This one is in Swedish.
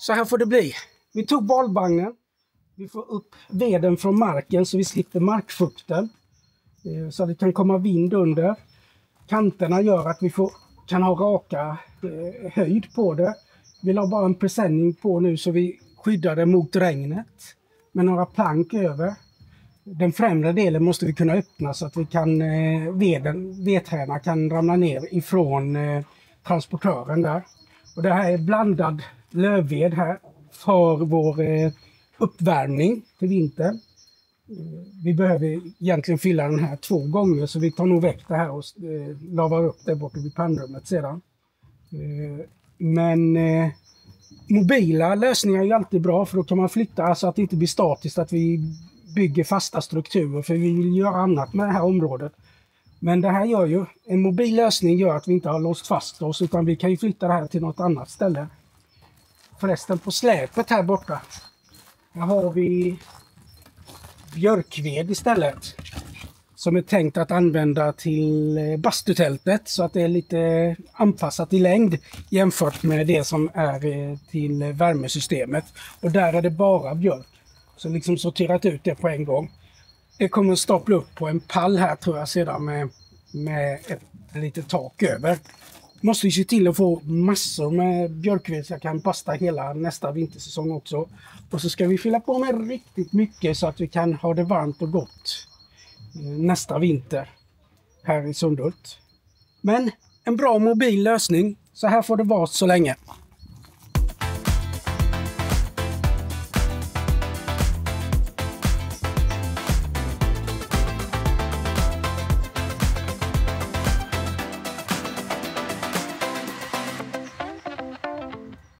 Så här får det bli. Vi tog balvagnen. Vi får upp veden från marken så vi slipper markfukten. Så att det kan komma vind under. Kanterna gör att vi kan ha raka höjd på det. Vi la bara en presenning på nu så vi skyddar det mot regnet. Med några plank över. Den främre delen måste vi kunna öppna så att vi kan vedhögarna kan ramla ner ifrån transportören där. Och det här är blandad lövved här för vår uppvärmning till vintern. Vi behöver egentligen fylla den här 2 gånger så vi tar nog väck det här och lavar upp det borta vid pannrummet sedan. Men mobila lösningar är ju alltid bra för då kan man flytta så att det inte blir statiskt, att vi bygger fasta strukturer för vi vill göra annat med det här området. Men det här gör ju, en mobil lösning gör att vi inte har låst fast oss utan vi kan ju flytta det här till något annat ställe. Förresten på släpet här borta, här har vi björkved istället. Som är tänkt att använda till bastutältet så att det är lite anpassat i längd jämfört med det som är till värmesystemet. Och där är det bara björk. Så liksom sorterat ut det på en gång. Det kommer att stapla upp på en pall här tror jag sedan med ett litet tak över. Måste vi se till att få massor med björkved så jag kan basta hela nästa vintersäsong också. Och så ska vi fylla på med riktigt mycket så att vi kan ha det varmt och gott nästa vinter här i Sundhult. Men en bra mobil lösning, så här får det vara så länge.